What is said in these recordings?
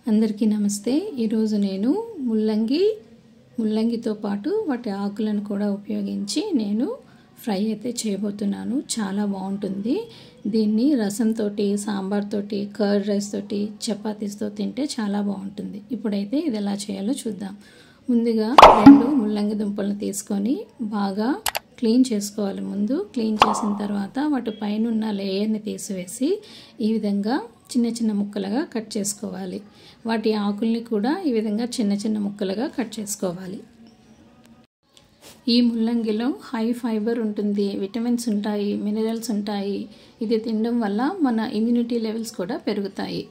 అందరికీ నమస్తే। ఈరోజు నేను ముల్లంగితో పాటు వాటి ఆకులను కూడా ఉపయోగించి నేను ఫ్రై అయితే చేయబోతున్నాను। చాలా బాగుంటుంది। దీన్ని రసంతోటి, సాంబార్ తోటి, కర్డ్ రైస్ తోటి, చపాతీస్తో తింటే చాలా బాగుంటుంది। ఇప్పుడైతే ఇది ఎలా చేయాలో చూద్దాం। ముందుగా 2 ముల్లంగి దుంపలను తీసుకొని బాగా క్లీన్ చేసుకోవాలి। ముందు క్లీన్ చేసిన తర్వాత వాటి పైన ఉన్న లేయర్ని తీసివేసి ఈ విధంగా చిన్న చిన్న ముక్కలుగా కట్ చేసుకోవాలి। వాటి ఆకుల్ని కూడా ఈ విధంగా చిన్న చిన్న ముక్కలుగా కట్ చేసుకోవాలి। ఈ ముల్లంగిలో హై ఫైబర్ ఉంటుంది, విటమిన్స్ ఉంటాయి, మినరల్స్ ఉంటాయి। ఇది తినడం వల్ల మన ఇమ్యూనిటీ లెవెల్స్ కూడా పెరుగుతాయి।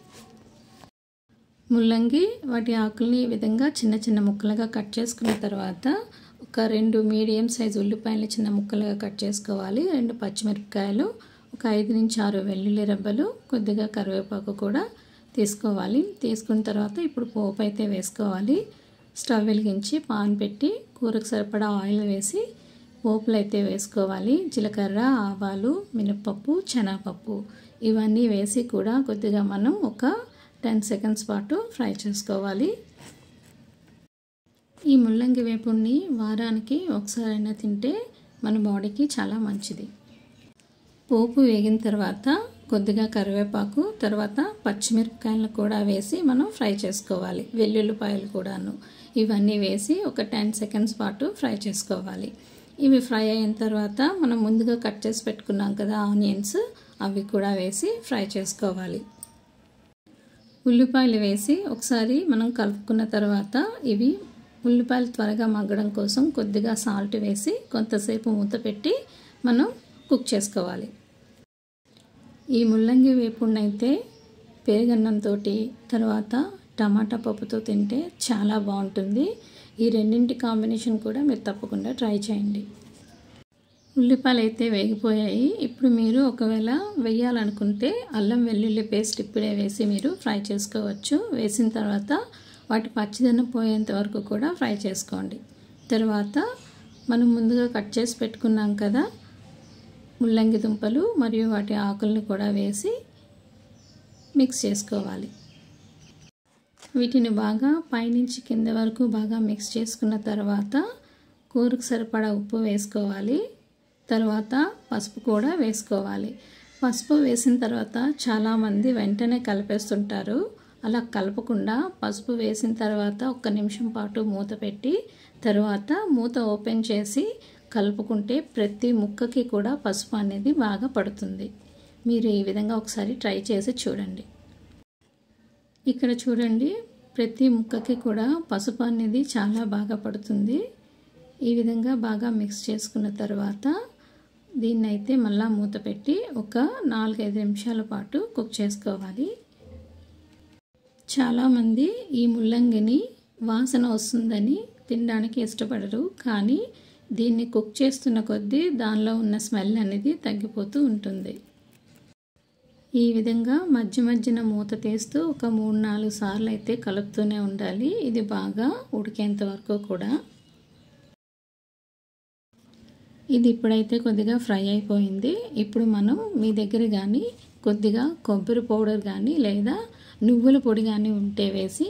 ముల్లంగి వాటి ఆకుల్ని ఈ విధంగా చిన్న చిన్న ముక్కలుగా కట్ చేసుకున్న తర్వాత ఒక 2 మీడియం సైజు ఉల్లిపాయలు చిన్న ముక్కలుగా కట్ చేసుకోవాలి। 2 పచ్చిమిరపకాయలు, ఒక 5 నుంచి 6 వెల్లుల్లి రెబ్బలు, కొద్దిగా కరివేపాకు కూడా తీసుకోవాలి। తీసుకున్న తర్వాత ఇప్పుడు పోపు అయితే వేసుకోవాలి। స్టవ్ వెలిగించి పాన్ పెట్టి కూరకు సరిపడా ఆయిల్ వేసి పోపులు అయితే వేసుకోవాలి। జీలకర్ర, ఆవాలు, మినపప్పు, శనగపప్పు ఇవన్నీ వేసి కూడా కొద్దిగా మనం ఒక 10 సెకండ్స్ పాటు ఫ్రై చేసుకోవాలి। ఈ ముల్లంగి వేపుడిని వారానికి ఒకసారైనా తింటే మన బాడీకి చాలా మంచిది। పోపు వేగిన తర్వాత కొద్దిగా కరివేపాకు, తర్వాత పచ్చిమిరపకాయలను కూడా వేసి మనం ఫ్రై చేసుకోవాలి। వెల్లుల్లిపాయలు కూడాను ఇవన్నీ వేసి ఒక 10 సెకండ్స్ పాటు ఫ్రై చేసుకోవాలి। ఇవి ఫ్రై అయిన తర్వాత మనం ముందుగా కట్ చేసి పెట్టుకున్నాం కదా ఆనియన్స్, అవి కూడా వేసి ఫ్రై చేసుకోవాలి। ఉల్లిపాయలు వేసి ఒకసారి మనం కలుపుకున్న తర్వాత ఇవి ఉల్లిపాయలు త్వరగా మగ్గడం కోసం కొద్దిగా సాల్ట్ వేసి కొంతసేపు మూత పెట్టి మనం కుక్ చేసుకోవాలి। ఈ ముల్లంగి వేపుడినైతే పెరుగన్నంతో తర్వాత టమాటా పప్పుతో తింటే చాలా బాగుంటుంది। ఈ రెండింటి కాంబినేషన్ కూడా మీరు తప్పకుండా ట్రై చేయండి। ఉల్లిపాయలు అయితే వేగిపోయాయి। ఇప్పుడు మీరు ఒకవేళ వేయాలనుకుంటే అల్లం వెల్లుల్లి పేస్ట్ ఇప్పుడే వేసి మీరు ఫ్రై చేసుకోవచ్చు। వేసిన తర్వాత వాటి పచ్చిదనం పోయేంత వరకు కూడా ఫ్రై చేసుకోండి। తర్వాత మనం ముందుగా కట్ చేసి పెట్టుకున్నాం కదా ముల్లంగి దుంపలు మరియు వాటి ఆకులను కూడా వేసి మిక్స్ చేసుకోవాలి। వీటిని బాగా పైనుంచి కింద వరకు బాగా మిక్స్ చేసుకున్న తర్వాత కూరకు సరిపడా ఉప్పు వేసుకోవాలి। తర్వాత పసుపు కూడా వేసుకోవాలి। పసుపు వేసిన తర్వాత చాలామంది వెంటనే కలిపేస్తుంటారు। అలా కలపకుండా పసుపు వేసిన తర్వాత 1 నిమిషం పాటు మూత పెట్టి తర్వాత మూత ఓపెన్ చేసి కలుపుకుంటే ప్రతి ముక్కకి కూడా పసుపు అనేది బాగా పడుతుంది। మీరు ఈ విధంగా ఒకసారి ట్రై చేసి చూడండి। ఇక్కడ చూడండి, ప్రతి ముక్కకి కూడా పసుపు అనేది చాలా బాగా పడుతుంది। ఈ విధంగా బాగా మిక్స్ చేసుకున్న తర్వాత దీన్ని అయితే మళ్ళా మూత పెట్టి ఒక 4-5 నిమిషాల పాటు కుక్ చేసుకోవాలి। చాలామంది ఈ ముల్లంగిని వాసన వస్తుందని తినడానికి ఇష్టపడరు, కానీ దీన్ని కుక్ చేస్తున్న కొద్దీ దానిలో ఉన్న స్మెల్ అనేది తగ్గిపోతూ ఉంటుంది। ఈ విధంగా మధ్య మధ్యన మూత తీస్తూ ఒక 3-4 సార్లు అయితే కలుపుతూనే ఉండాలి, ఇది బాగా ఉడికేంత వరకు కూడా। ఇది ఇప్పుడైతే కొద్దిగా ఫ్రై అయిపోయింది। ఇప్పుడు మనం మీ దగ్గర కానీ కొద్దిగా కొబ్బరి పౌడర్ కానీ లేదా నువ్వుల పొడి కానీ ఉంటే వేసి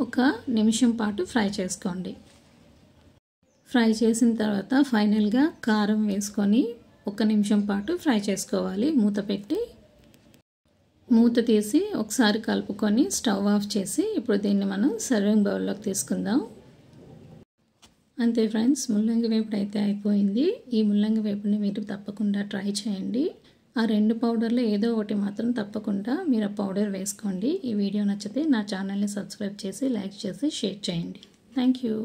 ఒక నిమిషం పాటు ఫ్రై చేసుకోండి। ఫ్రై చేసిన తర్వాత ఫైనల్గా కారం వేసుకొని 1 నిమిషం పాటు ఫ్రై చేసుకోవాలి। మూత పెట్టి మూత తీసి ఒకసారి కలుపుకొని స్టవ్ ఆఫ్ చేసి ఇప్పుడు దీన్ని మనం సర్వింగ్ బౌల్లోకి తీసుకుందాం। అంతే ఫ్రెండ్స్, ముల్లంగి వేపుడు అయితే అయిపోయింది। ఈ ముల్లంగి వేపుడిని మీరు తప్పకుండా ట్రై చేయండి। ఆ 2 పౌడర్లు ఏదో ఒకటి మాత్రం తప్పకుండా మీరు ఆ పౌడర్ వేసుకోండి। ఈ వీడియో నచ్చితే నా ఛానల్ని సబ్స్క్రైబ్ చేసి, లైక్ చేసి, షేర్ చేయండి। Thank you.